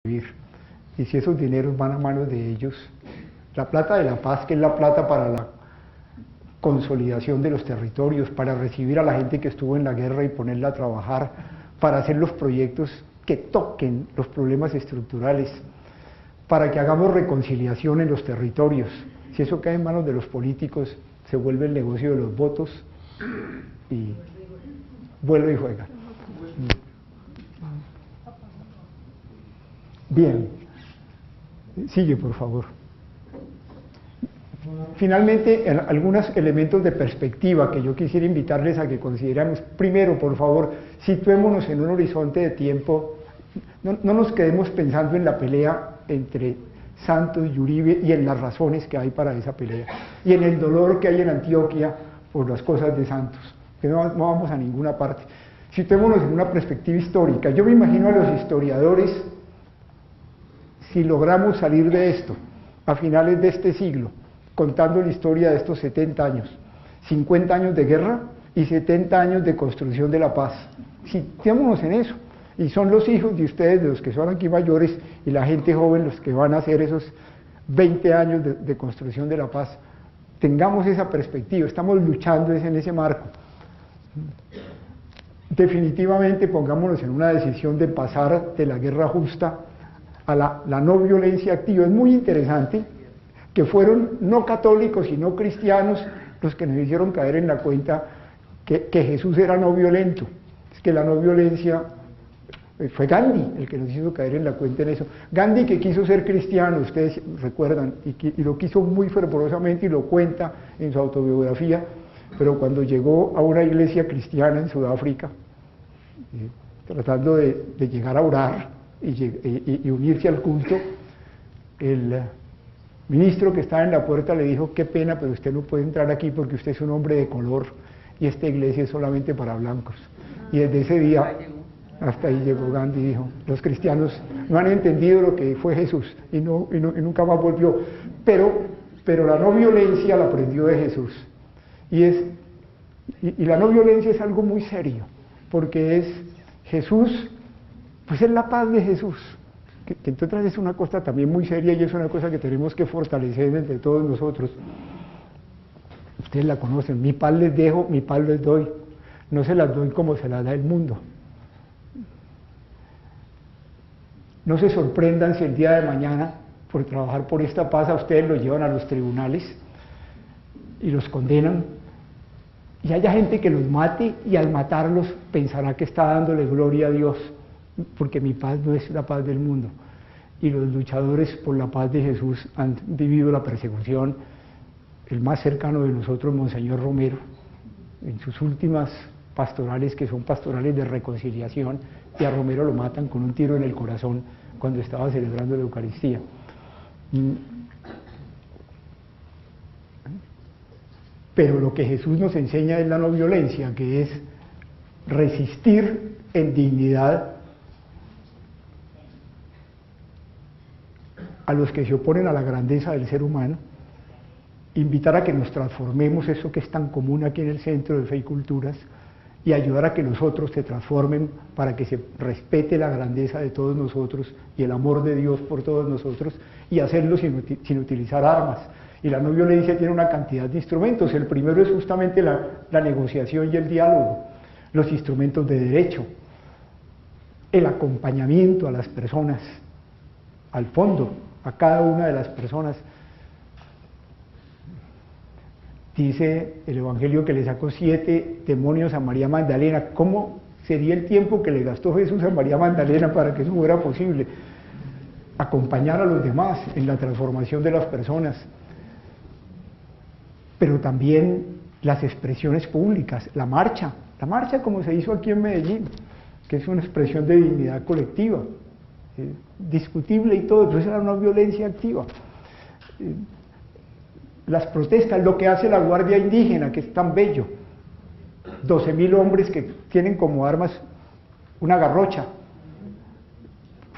vivir. Y si esos dineros van a manos de ellos, la plata de la paz, que es la plata para la consolidación de los territorios, para recibir a la gente que estuvo en la guerra y ponerla a trabajar, para hacer los proyectos que toquen los problemas estructurales, para que hagamos reconciliación en los territorios. Si eso cae en manos de los políticos, se vuelve el negocio de los votos y vuelve y juega. Bien, sigue por favor. Finalmente, algunos elementos de perspectiva que yo quisiera invitarles a que consideremos. Primero, por favor, situémonos en un horizonte de tiempo, no nos quedemos pensando en la pelea entre Santos y Uribe y en las razones que hay para esa pelea, y en el dolor que hay en Antioquia por las cosas de Santos, que no vamos a ninguna parte. Situémonos en una perspectiva histórica. Yo me imagino a los historiadores, si logramos salir de esto a finales de este siglo, contando la historia de estos 70 años, 50 años de guerra y 70 años de construcción de la paz. Situémonos en eso. Y son los hijos de ustedes, de los que son aquí mayores, y la gente joven, los que van a hacer esos 20 años de construcción de la paz. Tengamos esa perspectiva, estamos luchando en ese marco. Definitivamente pongámonos en una decisión de pasar de la guerra justa a la no violencia activa. Es muy interesante que fueron no católicos y no cristianos los que nos hicieron caer en la cuenta que Jesús era no violento. Es que la no violencia fue Gandhi el que nos hizo caer en la cuenta en eso. Gandhi, que quiso ser cristiano, ustedes recuerdan, y lo quiso muy fervorosamente y lo cuenta en su autobiografía, pero cuando llegó a una iglesia cristiana en Sudáfrica, tratando de llegar a orar y unirse al culto, el ministro que estaba en la puerta le dijo: qué pena, pero usted no puede entrar aquí porque usted es un hombre de color y esta iglesia es solamente para blancos. Y desde ese día hasta ahí llegó Gandhi y dijo: los cristianos no han entendido lo que fue Jesús, y nunca más volvió. Pero la no violencia la aprendió de Jesús. Y la no violencia es algo muy serio, porque es Jesús, pues es la paz de Jesús, que entonces es una cosa también muy seria, y es una cosa que tenemos que fortalecer entre todos nosotros. Ustedes la conocen: mi paz les dejo, mi paz les doy, no se las doy como se las da el mundo. No se sorprendan si el día de mañana, por trabajar por esta paz, a ustedes los llevan a los tribunales y los condenan, y haya gente que los mate, y al matarlos pensará que está dándole gloria a Dios, porque mi paz no es la paz del mundo. Y los luchadores por la paz de Jesús han vivido la persecución. El más cercano de nosotros, Monseñor Romero, en sus últimas pastorales, que son pastorales de reconciliación, y a Romero lo matan con un tiro en el corazón cuando estaba celebrando la Eucaristía. Pero lo que Jesús nos enseña es la no violencia, que es resistir en dignidad a los que se oponen a la grandeza del ser humano, invitar a que nos transformemos, eso que es tan común aquí en el Centro de Fe y Culturas, y ayudar a que los otros se transformen para que se respete la grandeza de todos nosotros y el amor de Dios por todos nosotros, y hacerlo sin utilizar armas. Y la no violencia tiene una cantidad de instrumentos. El primero es justamente la negociación y el diálogo, los instrumentos de derecho, el acompañamiento a las personas, al fondo, a cada una de las personas. Dice el Evangelio que le sacó 7 demonios a María Magdalena. ¿Cómo sería el tiempo que le gastó Jesús a María Magdalena para que eso fuera posible? Acompañar a los demás en la transformación de las personas. Pero también las expresiones públicas, la marcha como se hizo aquí en Medellín, que es una expresión de dignidad colectiva, discutible y todo, pero es una violencia activa. Las protestas, lo que hace la Guardia Indígena, que es tan bello, 12.000 hombres que tienen como armas una garrocha,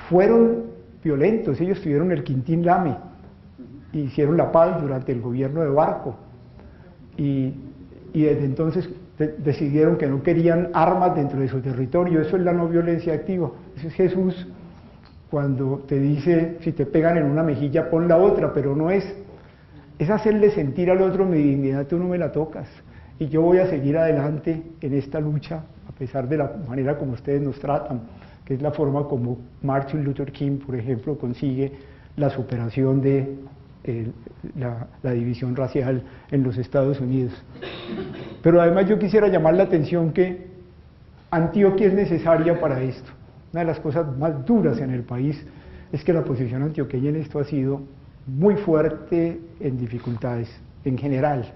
fueron violentos. Ellos tuvieron el Quintín Lame, hicieron la paz durante el gobierno de Barco, y desde entonces decidieron que no querían armas dentro de su territorio. Eso es la no violencia activa. Eso es Jesús cuando te dice, si te pegan en una mejilla, pon la otra, pero no es hacerle sentir al otro: mi dignidad tú no me la tocas, y yo voy a seguir adelante en esta lucha, a pesar de la manera como ustedes nos tratan, que es la forma como Martin Luther King, por ejemplo, consigue la superación de la división racial en los Estados Unidos. Pero además yo quisiera llamar la atención que Antioquia es necesaria para esto. Una de las cosas más duras en el país es que la posición antioqueña en esto ha sido muy fuerte en dificultades, en general.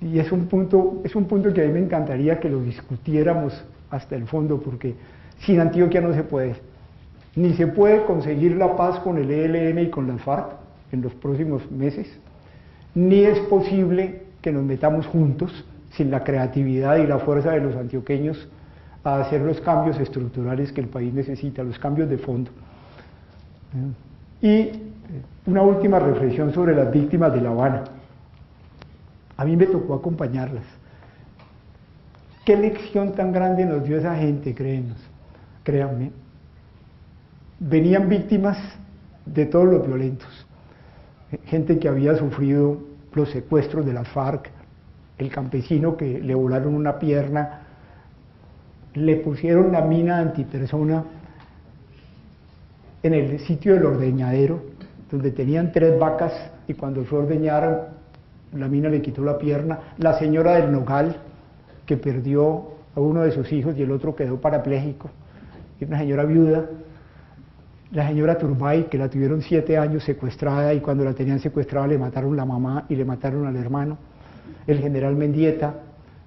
Y es un punto que a mí me encantaría que lo discutiéramos hasta el fondo, porque sin Antioquia no se puede. Ni se puede conseguir la paz con el ELN y con las FARC en los próximos meses, ni es posible que nos metamos juntos, sin la creatividad y la fuerza de los antioqueños, a hacer los cambios estructurales que el país necesita, los cambios de fondo. Y una última reflexión sobre las víctimas de La Habana. A mí me tocó acompañarlas. ¿Qué lección tan grande nos dio esa gente? Créanme. Venían víctimas de todos los violentos. Gente que había sufrido los secuestros de las FARC, el campesino que le volaron una pierna, le pusieron la mina antipersona en el sitio del ordeñadero, donde tenían 3 vacas, y cuando fue a ordeñar, la mina le quitó la pierna. La señora del Nogal, que perdió a uno de sus hijos y el otro quedó parapléjico, y una señora viuda. La señora Turbay, que la tuvieron 7 años secuestrada, y cuando la tenían secuestrada le mataron la mamá y le mataron al hermano. El general Mendieta,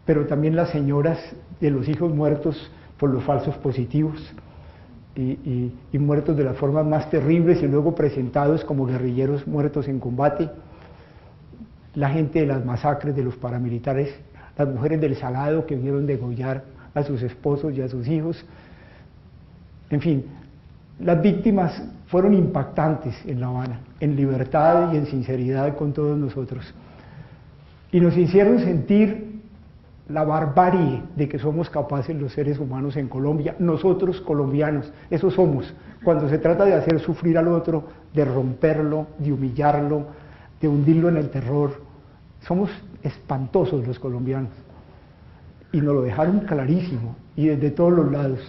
pero también las señoras de los hijos muertos por los falsos positivos, y muertos de las formas más terribles y luego presentados como guerrilleros muertos en combate. La gente de las masacres de los paramilitares, las mujeres del Salado que vieron degollar a sus esposos y a sus hijos. En fin, las víctimas fueron impactantes en La Habana, en libertad y en sinceridad con todos nosotros. Y nos hicieron sentir la barbarie de que somos capaces los seres humanos en Colombia, nosotros colombianos, eso somos. Cuando se trata de hacer sufrir al otro, de romperlo, de humillarlo, de hundirlo en el terror, somos espantosos los colombianos. Y nos lo dejaron clarísimo, y desde todos los lados.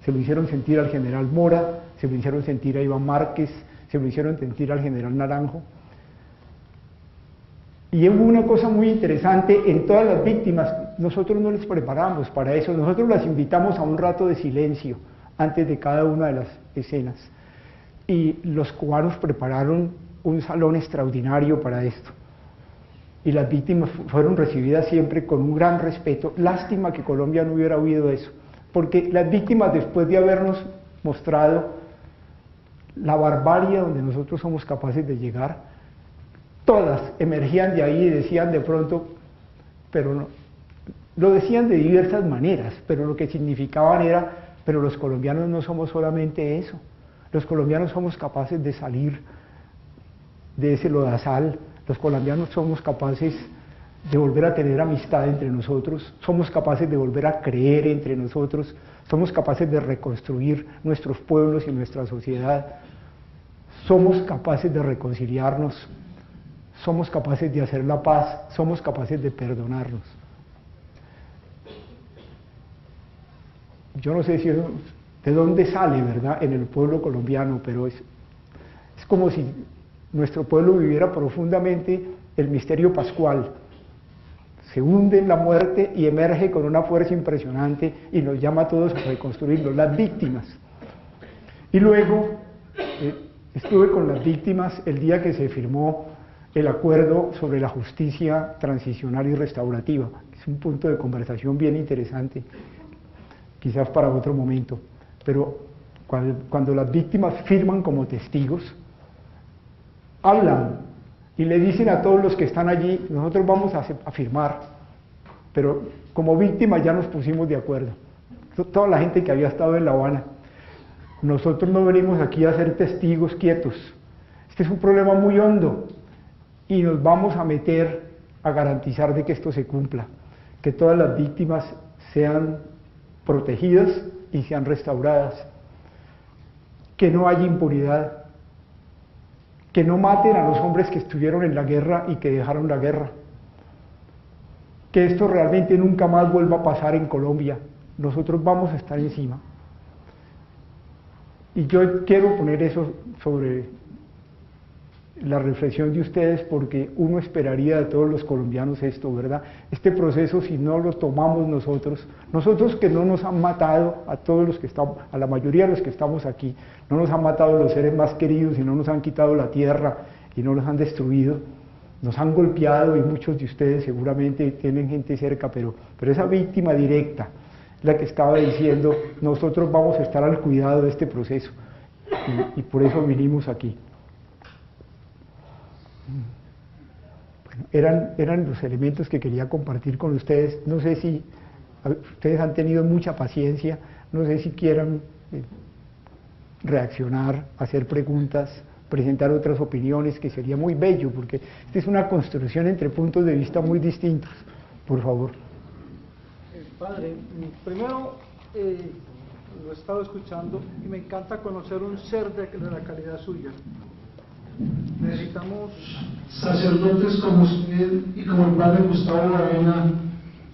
Se lo hicieron sentir al general Mora, se lo hicieron sentir a Iván Márquez, se lo hicieron sentir al general Naranjo. Y hubo una cosa muy interesante en todas las víctimas: nosotros no les preparamos para eso, nosotros las invitamos a un rato de silencio antes de cada una de las escenas. Y los cubanos prepararon un salón extraordinario para esto. Y las víctimas fueron recibidas siempre con un gran respeto. Lástima que Colombia no hubiera oído eso, porque las víctimas, después de habernos mostrado la barbarie donde nosotros somos capaces de llegar, todas emergían de ahí y decían de pronto, pero no, lo decían de diversas maneras, pero lo que significaban era: pero los colombianos no somos solamente eso, los colombianos somos capaces de salir de ese lodazal, los colombianos somos capaces de volver a tener amistad entre nosotros, somos capaces de volver a creer entre nosotros, somos capaces de reconstruir nuestros pueblos y nuestra sociedad, somos capaces de reconciliarnos, somos capaces de hacer la paz, somos capaces de perdonarnos. Yo no sé si eso, de dónde sale, ¿verdad?, en el pueblo colombiano, pero es como si nuestro pueblo viviera profundamente el misterio pascual. Se hunde en la muerte y emerge con una fuerza impresionante y nos llama a todos a reconstruirlo, las víctimas. Y luego estuve con las víctimas el día que se firmó el acuerdo sobre la justicia transicional y restaurativa. Es un punto de conversación bien interesante, quizás para otro momento, pero cuando las víctimas firman como testigos, hablan y le dicen a todos los que están allí: nosotros vamos a firmar, pero como víctimas ya nos pusimos de acuerdo. Toda la gente que había estado en La Habana: nosotros no venimos aquí a ser testigos quietos, este es un problema muy hondo y nos vamos a meter a garantizar de que esto se cumpla, que todas las víctimas sean protegidas y sean restauradas. que no haya impunidad, que no maten a los hombres que estuvieron en la guerra y que dejaron la guerra, que esto realmente nunca más vuelva a pasar en Colombia. Nosotros vamos a estar encima. Y yo quiero poner eso sobre la reflexión de ustedes, porque uno esperaría de todos los colombianos esto, ¿verdad? Este proceso, si no lo tomamos nosotros que no nos han matado, a todos los que estamos, a la mayoría de los que estamos aquí, no nos han matado los seres más queridos y no nos han quitado la tierra y no nos han destruido, nos han golpeado y muchos de ustedes seguramente tienen gente cerca, pero esa víctima directa, la que estaba diciendo, nosotros vamos a estar al cuidado de este proceso y por eso vinimos aquí. Bueno, eran los elementos que quería compartir con ustedes. No sé si ustedes han tenido mucha paciencia, no sé si quieran reaccionar, hacer preguntas, presentar otras opiniones, que sería muy bello, porque esta es una construcción entre puntos de vista muy distintos. Por favor. Padre, primero lo he estado escuchando y me encanta conocer un ser de la calidad suya. Necesitamos sacerdotes como usted y como el padre Gustavo Aravena,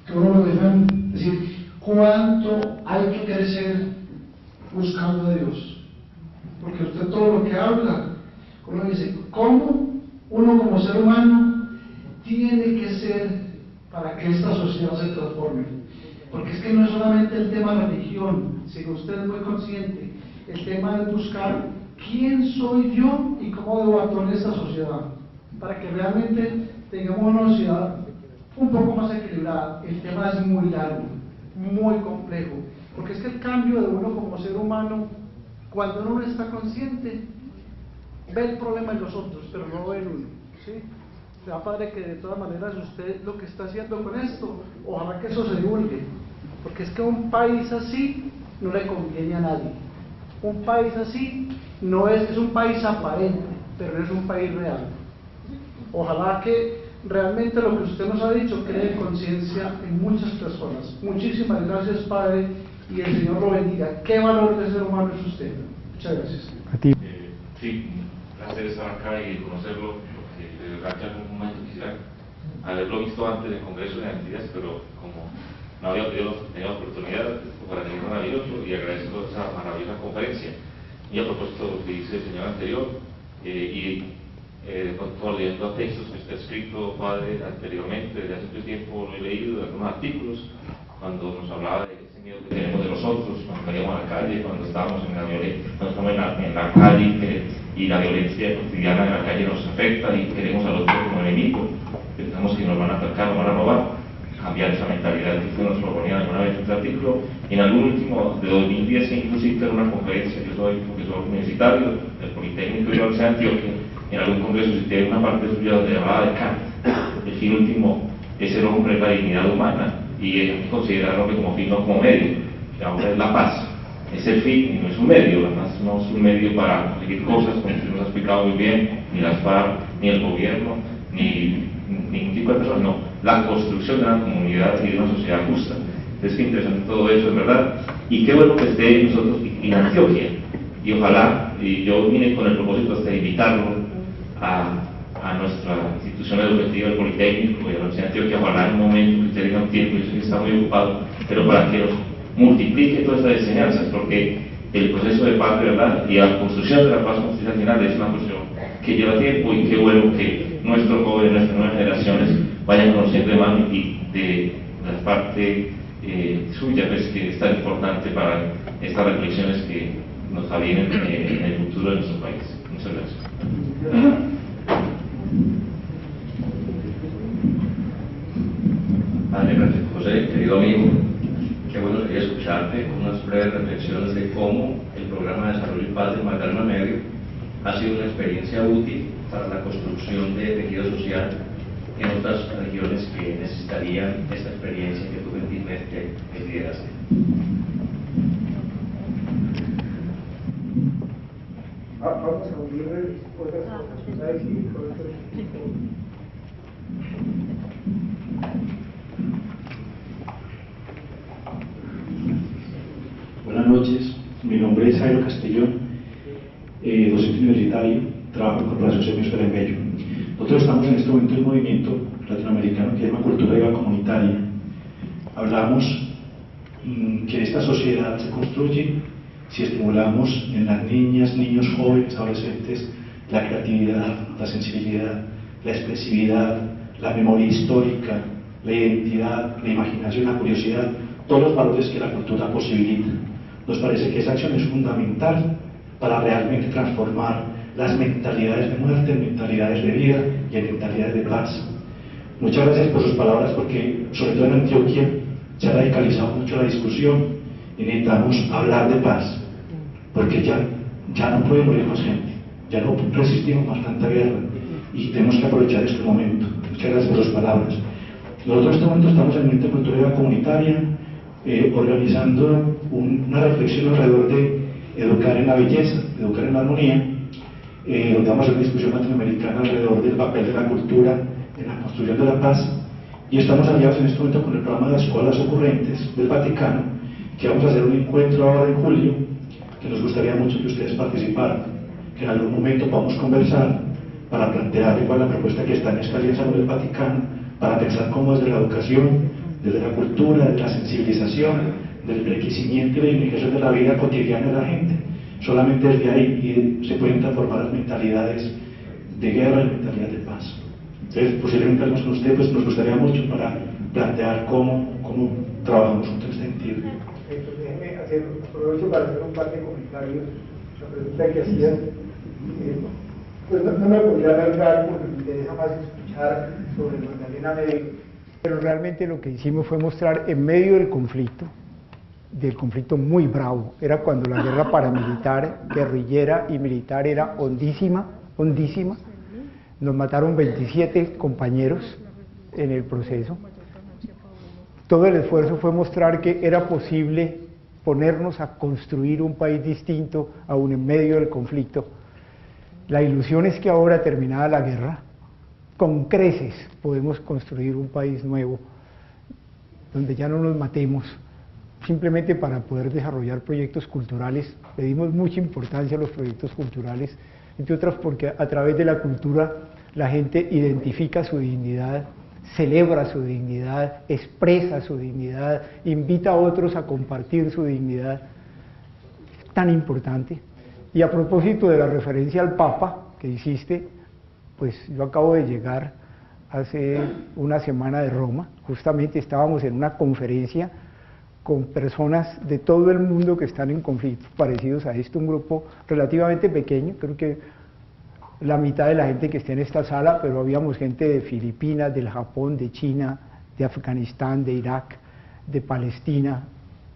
que uno lo dejan decir cuánto hay que crecer buscando a Dios, porque usted todo lo que habla, uno dice cómo uno como ser humano tiene que ser para que esta sociedad se transforme, porque es que no es solamente el tema de religión, sino usted es muy consciente, el tema de buscar quién soy yo y cómo debo actuar en esta sociedad, para que realmente tengamos una sociedad un poco más equilibrada. El tema es muy largo, muy complejo, porque es que el cambio de uno como ser humano, cuando uno está consciente, ve el problema en los otros, pero no ve en uno, ¿sí? Sea, padre, que de todas maneras usted lo que está haciendo con esto, ojalá que eso se divulgue, porque es que un país así no le conviene a nadie. Un país así no es un país aparente, pero no es un país real. Ojalá que realmente lo que usted nos ha dicho cree conciencia en muchas personas. Muchísimas gracias, Padre, y el Señor lo bendiga. ¿Qué valor de ser humano es usted? Muchas gracias. A ti. Sí, un placer estar acá y conocerlo, porque de verdad que algún momento quisiera haberlo visto antes del Congreso de Antillas, pero como no había tenido oportunidad, para mí fue maravilloso y agradezco esa maravillosa conferencia. Y a propósito de lo que dice el señor anterior, volviendo a textos que está escrito, Padre, anteriormente, desde hace mucho tiempo lo he leído, de algunos artículos, cuando nos hablaba de ese miedo que tenemos de los otros, cuando salíamos a la calle, cuando estábamos en la violencia, cuando estamos en la calle y la violencia cotidiana en la calle nos afecta y queremos al otro como enemigo, pensamos que nos van a atacar, nos van a robar. Cambiar esa mentalidad que nos proponía alguna vez en este artículo. En algún último de 2010 inclusive en una conferencia, yo soy profesor universitario del Politécnico de la Universidad de Antioquia, en algún congreso se tiene una parte suya donde hablaba de Kant. El fin último es el hombre, la dignidad humana, y es considerar el hombre como fin, no como medio. La obra es la paz, es el fin y no es un medio. La paz no es un medio para conseguir cosas, como usted nos ha explicado muy bien, ni las FARC, ni el gobierno, ni ningún tipo de personas, no, la construcción de una comunidad y de una sociedad justa. Es que interesante todo eso, es verdad, y qué bueno que esté nosotros en Antioquia, y ojalá, y yo vine con el propósito hasta de invitarlo a nuestra institución educativa, el Politécnico y a la Universidad de Antioquia, ojalá en un momento que usted tenga un tiempo, yo sé que está muy ocupado, pero para que nos multiplique todas estas enseñanzas, porque el proceso de paz, ¿verdad?, y la construcción de la paz constitucional es una cuestión que lleva tiempo, y qué bueno que nuestros jóvenes, nuestras nuevas generaciones vayan conociendo de mano y de la parte suya, pues, que es tan importante para estas reflexiones que nos avienen en el futuro de nuestro país. Muchas gracias. Padre Francisco José, querido amigo, qué bueno sería escucharte unas breves reflexiones de cómo el programa de Desarrollo y Paz de Magdalena Medio ha sido una experiencia útil para la construcción de tejido social en otras regiones que necesitarían esta experiencia que tú gentilmente lideraste. Vamos a unir otras cosas y otros. Buenas noches, mi nombre es Jairo Castellón docente universitario, trabajo en Corporación Semiosfera en Bello. Nosotros estamos en este momento en un movimiento latinoamericano que se llama Cultura Viva Comunitaria. Hablamos que esta sociedad se construye si estimulamos en las niñas, niños, jóvenes, adolescentes la creatividad, la sensibilidad, la expresividad, la memoria histórica, la identidad, la imaginación, la curiosidad, todos los valores que la cultura posibilita. Nos parece que esa acción es fundamental para realmente transformar las mentalidades de muerte en mentalidades de vida y en mentalidades de paz. Muchas gracias por sus palabras, porque sobre todo en Antioquia se ha radicalizado mucho la discusión y necesitamos hablar de paz, porque ya no puede morir más gente, ya no resistimos más tanta guerra y tenemos que aprovechar este momento. Muchas gracias por sus palabras. Nosotros en este momento estamos en el Movimiento Cultura Comunitaria organizando una reflexión alrededor de educar en la belleza, educar en la armonía, donde vamos a hacer una discusión latinoamericana alrededor del papel de la cultura en la construcción de la paz, y estamos aliados en este momento con el programa de escuelas ocurrentes del Vaticano, que vamos a hacer un encuentro ahora en julio, que nos gustaría mucho que ustedes participaran, que en algún momento podamos conversar para plantear igual la propuesta que está en esta alianza con el Vaticano, para pensar cómo desde la educación, desde la cultura, desde la sensibilización, del enriquecimiento y la dignificación de la vida cotidiana de la gente, solamente desde ahí se pueden transformar las mentalidades de guerra en mentalidades de paz. Entonces, posiblemente algunos con ustedes pues, nos gustaría mucho para plantear cómo trabajamos juntos en este sentido. Déjeme aprovecho para hacer un par de comentarios. La pregunta que hacías, pues no me podría alargar porque me interesa más escuchar sobre Magdalena Medio, pero realmente lo que hicimos fue mostrar en medio del conflicto muy bravo, era cuando la guerra paramilitar, guerrillera y militar era hondísima, nos mataron 27 compañeros en el proceso. Todo el esfuerzo fue mostrar que era posible ponernos a construir un país distinto aún en medio del conflicto. La ilusión es que ahora, terminada la guerra, con creces podemos construir un país nuevo, donde ya no nos matemos, simplemente para poder desarrollar proyectos culturales. Le dimos mucha importancia a los proyectos culturales, entre otras porque a través de la cultura la gente identifica su dignidad, celebra su dignidad, expresa su dignidad, invita a otros a compartir su dignidad. Es tan importante. Y a propósito de la referencia al Papa que hiciste, pues yo acabo de llegar hace una semana de Roma, justamente estábamos en una conferencia con personas de todo el mundo que están en conflictos parecidos a esto, un grupo relativamente pequeño, creo que la mitad de la gente que está en esta sala, pero habíamos gente de Filipinas, del Japón, de China, de Afganistán, de Irak, de Palestina,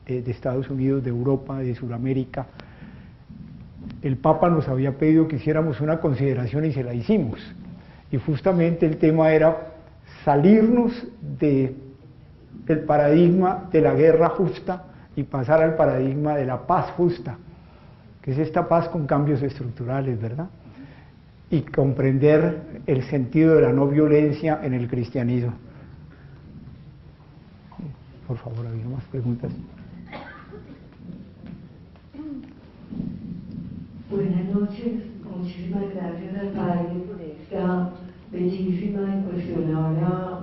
de Estados Unidos, de Europa, de Sudamérica. El Papa nos había pedido que hiciéramos una consideración y se la hicimos. Y justamente el tema era salirnos del paradigma de la guerra justa y pasar al paradigma de la paz justa, que es esta paz con cambios estructurales, ¿verdad? Y comprender el sentido de la no violencia en el cristianismo. Por favor, ¿había más preguntas? Buenas noches, muchísimas gracias al Padre por esta bellísima y cuestionadora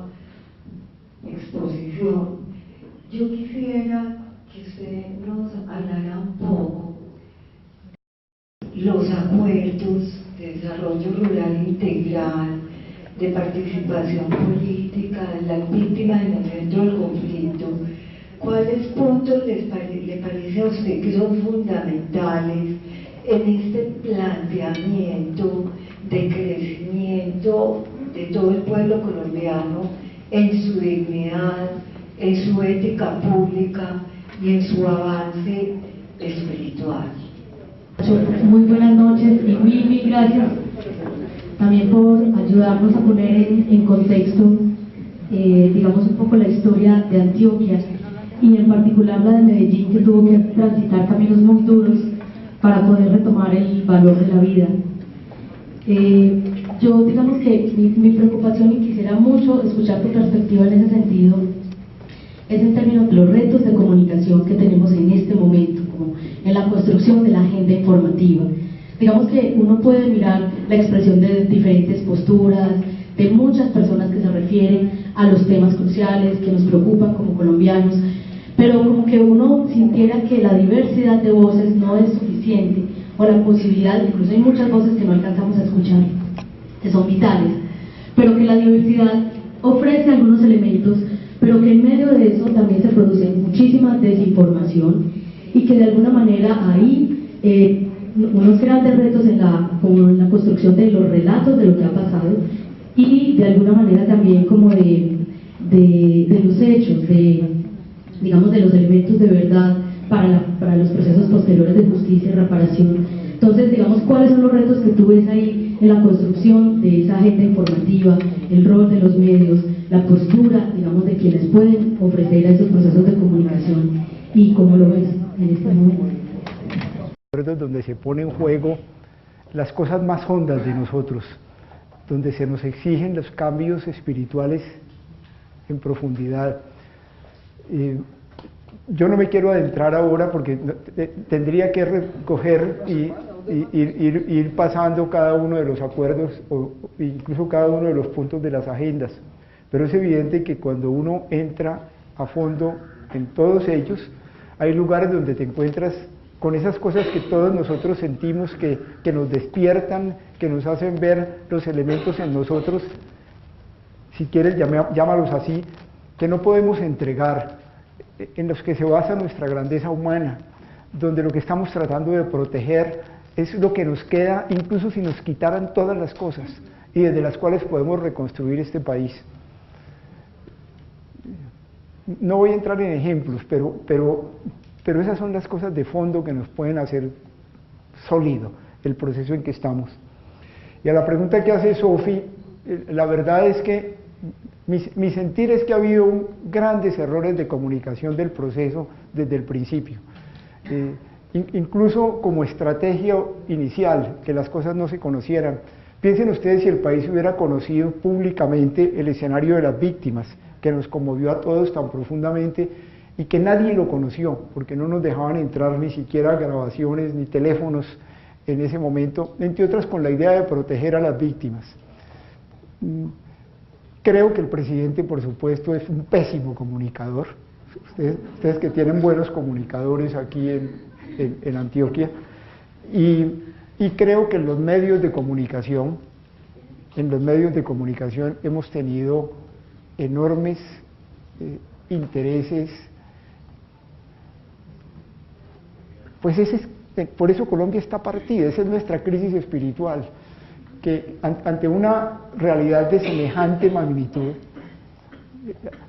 exposición. Yo quisiera que usted nos hablara un poco de los acuerdos de desarrollo rural integral, de participación política de las víctimas en el centro del conflicto. ¿Cuáles puntos le parece a usted que son fundamentales en este planteamiento de crecimiento de todo el pueblo colombiano en su dignidad, en su ética pública y en su avance espiritual? Muy buenas noches y mil gracias también por ayudarnos a poner en contexto, digamos, un poco la historia de Antioquia y en particular la de Medellín, que tuvo que transitar caminos muy duros para poder retomar el valor de la vida. Yo, digamos que mi preocupación, y quisiera mucho escuchar tu perspectiva en ese sentido, es en términos de los retos de comunicación que tenemos en este momento, como en la construcción de la agenda informativa. Digamos que uno puede mirar la expresión de diferentes posturas, de muchas personas que se refieren a los temas cruciales que nos preocupan como colombianos, pero como que uno sintiera que la diversidad de voces no es suficiente, o la posibilidad, incluso hay muchas voces que no alcanzamos a escuchar, que son vitales, pero que la diversidad ofrece algunos elementos, pero que en medio de eso también se produce muchísima desinformación, y que de alguna manera ahí unos grandes retos como en la construcción de los relatos de lo que ha pasado, y de alguna manera también como de los hechos, digamos, de los elementos de verdad para los procesos posteriores de justicia y reparación. Entonces, digamos, ¿cuáles son los retos que tú ves ahí en la construcción de esa agenda informativa, el rol de los medios, la postura, digamos, de quienes pueden ofrecer a esos procesos de comunicación, y cómo lo ves en este momento? Donde se pone en juego las cosas más hondas de nosotros, donde se nos exigen los cambios espirituales en profundidad. Yo no me quiero adentrar ahora porque tendría que recoger y ir pasando cada uno de los acuerdos o incluso cada uno de los puntos de las agendas, pero es evidente que cuando uno entra a fondo en todos ellos, hay lugares donde te encuentras con esas cosas que todos nosotros sentimos que nos despiertan, que nos hacen ver los elementos en nosotros, si quieres llámalos así, que no podemos entregar, en los que se basa nuestra grandeza humana, donde lo que estamos tratando de proteger es lo que nos queda, incluso si nos quitaran todas las cosas, y desde las cuales podemos reconstruir este país. No voy a entrar en ejemplos, pero esas son las cosas de fondo que nos pueden hacer sólido el proceso en que estamos. Y a la pregunta que hace Sofi, la verdad es que mi sentir es que ha habido grandes errores de comunicación del proceso desde el principio. Incluso como estrategia inicial, que las cosas no se conocieran. Piensen ustedes si el país hubiera conocido públicamente el escenario de las víctimas, que nos conmovió a todos tan profundamente, y que nadie lo conoció, porque no nos dejaban entrar ni siquiera grabaciones ni teléfonos en ese momento, entre otras con la idea de proteger a las víctimas. Creo que el presidente, por supuesto, es un pésimo comunicador. Ustedes que tienen buenos comunicadores aquí en Antioquia, y creo que en los medios de comunicación hemos tenido enormes intereses. Pues por eso Colombia está partida, esa es nuestra crisis espiritual, que ante una realidad de semejante magnitud,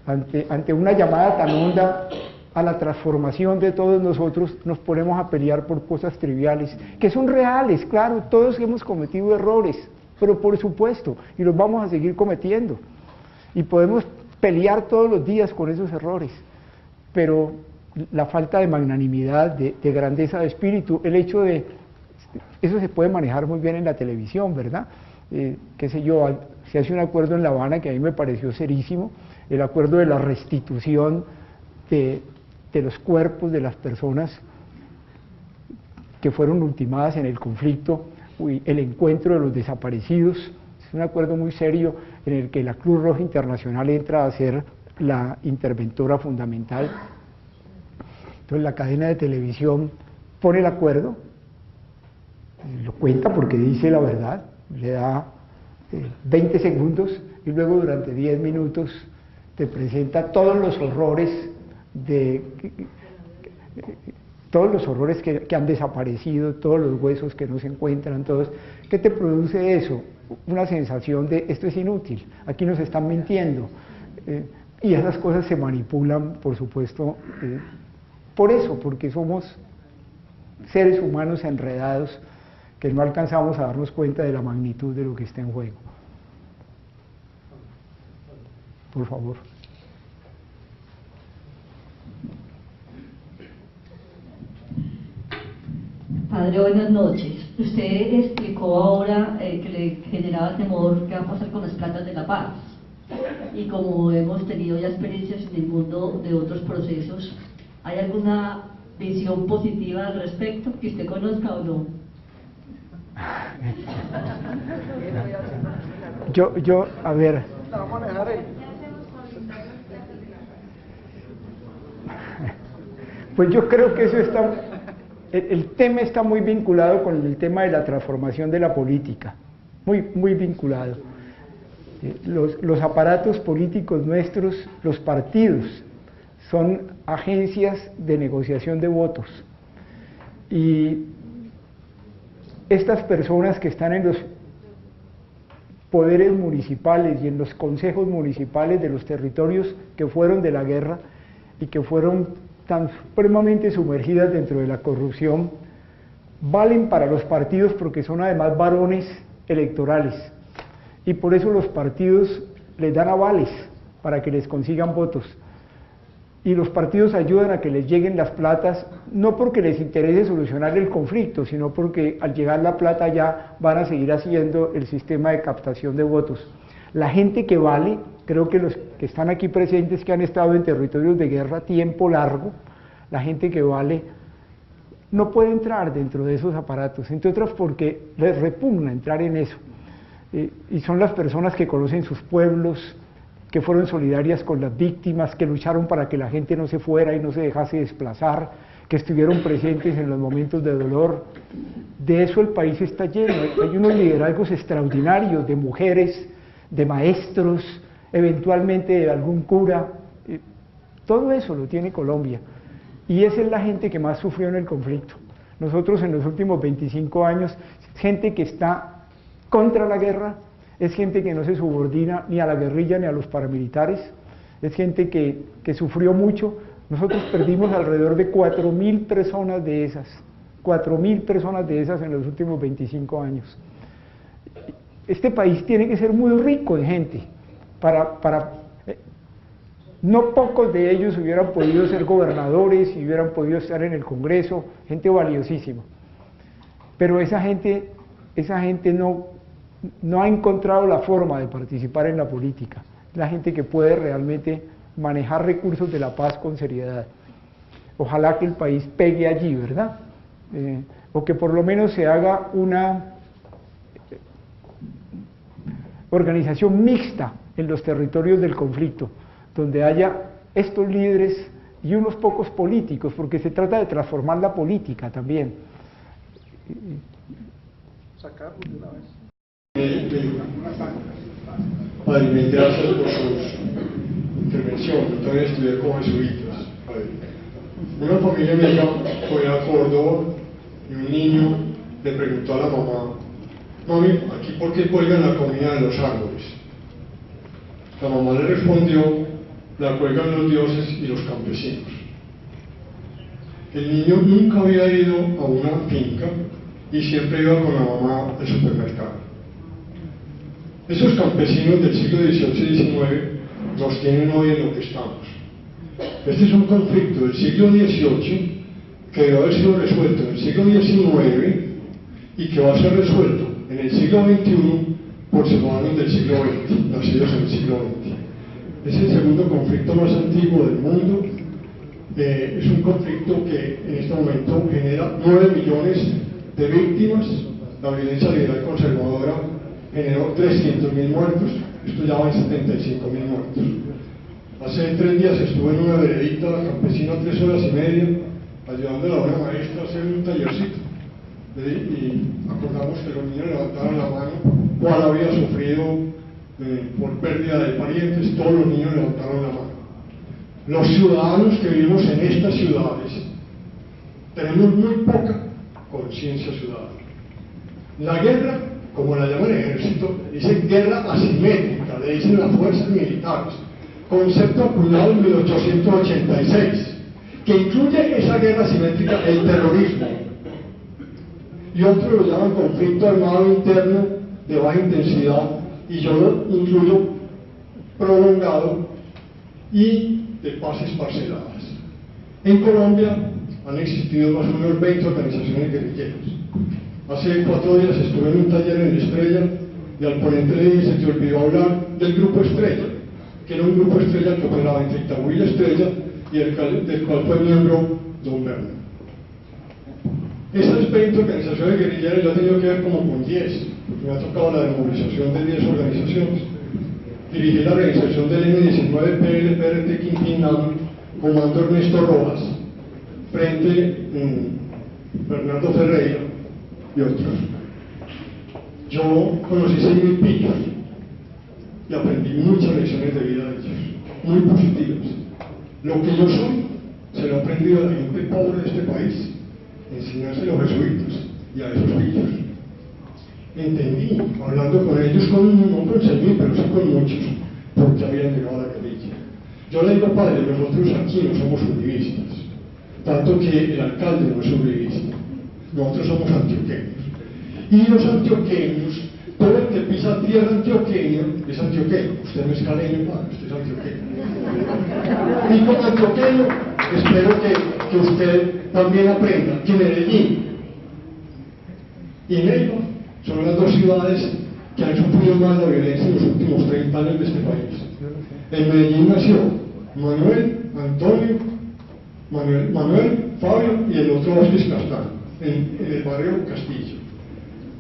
ante una llamada tan honda a la transformación de todos nosotros, nos ponemos a pelear por cosas triviales, que son reales, claro, todos hemos cometido errores, pero por supuesto, y los vamos a seguir cometiendo, y podemos pelear todos los días con esos errores, pero la falta de magnanimidad, de grandeza de espíritu, el hecho de, eso se puede manejar muy bien en la televisión, ¿verdad? Qué sé yo, se hace un acuerdo en La Habana que a mí me pareció serísimo, el acuerdo de la restitución de los cuerpos de las personas que fueron ultimadas en el conflicto, el encuentro de los desaparecidos, es un acuerdo muy serio en el que la Cruz Roja Internacional entra a ser la interventora fundamental. Entonces la cadena de televisión pone el acuerdo, lo cuenta porque dice la verdad, le da 20 segundos y luego durante 10 minutos te presenta todos los horrores que han desaparecido, todos los huesos que no se encuentran, todos. ¿Qué te produce eso? Una sensación de esto es inútil, aquí nos están mintiendo, y esas cosas se manipulan, por supuesto, por eso, porque somos seres humanos enredados que no alcanzamos a darnos cuenta de la magnitud de lo que está en juego. Por favor. Padre, buenas noches. Usted explicó ahora que le generaba temor qué va a pasar con las plantas de la paz. Y como hemos tenido ya experiencias en el mundo de otros procesos, ¿hay alguna visión positiva al respecto que usted conozca o no? A ver. Pues yo creo que eso está, el tema está muy vinculado con el tema de la transformación de la política, muy vinculado. Los aparatos políticos nuestros, los partidos, son agencias de negociación de votos. Y estas personas que están en los poderes municipales y en los consejos municipales de los territorios que fueron de la guerra y que fueron tan supremamente sumergidas dentro de la corrupción, valen para los partidos porque son además varones electorales. Y por eso los partidos les dan avales para que les consigan votos. Y los partidos ayudan a que les lleguen las platas, no porque les interese solucionar el conflicto, sino porque al llegar la plata ya van a seguir haciendo el sistema de captación de votos. La gente que vale, creo que los que están aquí presentes, que han estado en territorios de guerra tiempo largo, la gente que vale no puede entrar dentro de esos aparatos, entre otras porque les repugna entrar en eso. Y son las personas que conocen sus pueblos, que fueron solidarias con las víctimas, que lucharon para que la gente no se fuera y no se dejase desplazar, que estuvieron presentes en los momentos de dolor. De eso el país está lleno. Hay unos liderazgos extraordinarios de mujeres, de maestros, eventualmente de algún cura. Todo eso lo tiene Colombia. Y esa es la gente que más sufrió en el conflicto. Nosotros en los últimos 25 años, gente que está contra la guerra, es gente que no se subordina ni a la guerrilla ni a los paramilitares, es gente que sufrió mucho. Nosotros perdimos alrededor de 4.000 personas de esas, 4.000 personas de esas en los últimos 25 años. Este país tiene que ser muy rico en gente, no pocos de ellos hubieran podido ser gobernadores y hubieran podido estar en el Congreso, gente valiosísima. Pero esa gente no ha encontrado la forma de participar en la política. La gente que puede realmente manejar recursos de la paz con seriedad. Ojalá que el país pegue allí, ¿verdad? O que por lo menos se haga una organización mixta en los territorios del conflicto, donde haya estos líderes y unos pocos políticos, porque se trata de transformar la política también. Sacarlo de una vez. Padre, gracias por su intervención. Yo también estudié con jesuitas. Una familia amiga fue a Córdoba y un niño le preguntó a la mamá: mami, ¿aquí por qué cuelgan la comida de los árboles? La mamá le respondió: la cuelgan los dioses y los campesinos. El niño nunca había ido a una finca y siempre iba con la mamá al supermercado. Esos campesinos del siglo XVIII y XIX nos tienen hoy en lo que estamos. Este es un conflicto del siglo XVIII que debe haber sido resuelto en el siglo XIX y que va a ser resuelto en el siglo XXI por ciudadanos del siglo XX, nacidos en el siglo XX. Es el segundo conflicto más antiguo del mundo. Es un conflicto que en este momento genera 9 millones de víctimas. La violencia liberal conservadora generó 300.000 muertos, esto ya va en 75.000 muertos. Hace 3 días estuve en una veredita campesina 3 horas y media, ayudándole a una maestra a hacer un tallercito. Y acordamos que los niños levantaron la mano, cuál había sufrido por pérdida de parientes. Todos los niños levantaron la mano. Los ciudadanos que vivimos en estas ciudades tenemos muy poca conciencia ciudadana. La guerra, como la llama el ejército, dicen guerra asimétrica, le dicen las fuerzas militares, concepto acuñado en 1886, que incluye esa guerra asimétrica el terrorismo, y otros lo llaman conflicto armado interno de baja intensidad, y yo lo incluyo prolongado y de paces parceladas. En Colombia han existido más o menos 20 organizaciones guerrilleras. Hace 4 días estuve en un taller en Estrella y al ponente le dije: se te olvidó hablar del Grupo Estrella, que era un grupo Estrella que operaba entre Itagüí y Estrella y del cual fue miembro Don Berna. Esas 20 organizaciones guerrilleras yo he tenido que ver como con 10, porque me ha tocado la desmovilización de 10 organizaciones. Dirigí la organización del M19 PLPRT Quintinam, comando Ernesto Rojas, frente Bernardo Ferreira y otros. Yo conocí 6.000 pillos y aprendí muchas lecciones de vida de ellos, muy positivas. Lo que yo soy, se lo he aprendido a la gente pobre de este país, enseñárselo a los jesuitas y a esos pillos. Entendí, hablando con ellos, no con 6.000, pero sí con muchos, porque habían llegado a la guerrilla. Yo le digo, padre, nosotros aquí no somos uribistas, tanto que el alcalde no es uribista, nosotros somos antioqueños. Y los antioqueños, todo el que pisa tierra antioqueña es antioqueño. Usted no es caleño, padre, usted es antioqueño. Y como antioqueño, espero que usted también aprenda que Medellín y Neiva son las dos ciudades que han sufrido más la violencia en los últimos 30 años de este país. En Medellín nació Manuel, Antonio, Manuel, Fabio y el otro Vázquez Castaño, en el barrio Castillo.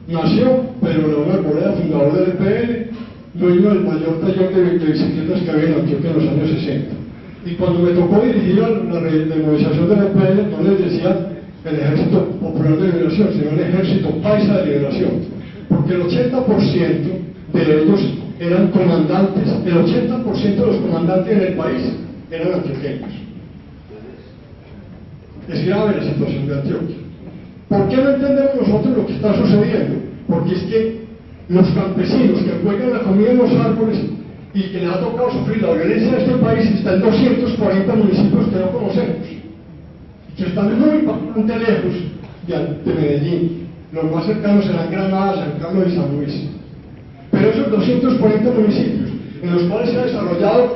Nació Pedro León Arboleda, fundador del EPL, dueño del mayor taller de bicicletas que había en Antioquia en los años 60. Y cuando me tocó dirigir la movilización del EPL, no les decía el Ejército Popular de Liberación, sino el Ejército Paisa de Liberación, porque el 80% de ellos eran comandantes, el 80% de los comandantes en el país eran antioqueños. Es grave la situación de Antioquia. ¿Por qué no entendemos nosotros lo que está sucediendo? Porque es que los campesinos que juegan la comida en los árboles y que les ha tocado sufrir la violencia de este país está en 240 municipios que no conocemos, que están muy bastante lejos de Medellín. Los más cercanos serán Granada, San Carlos y San Luis. Pero esos 240 municipios en los cuales se ha desarrollado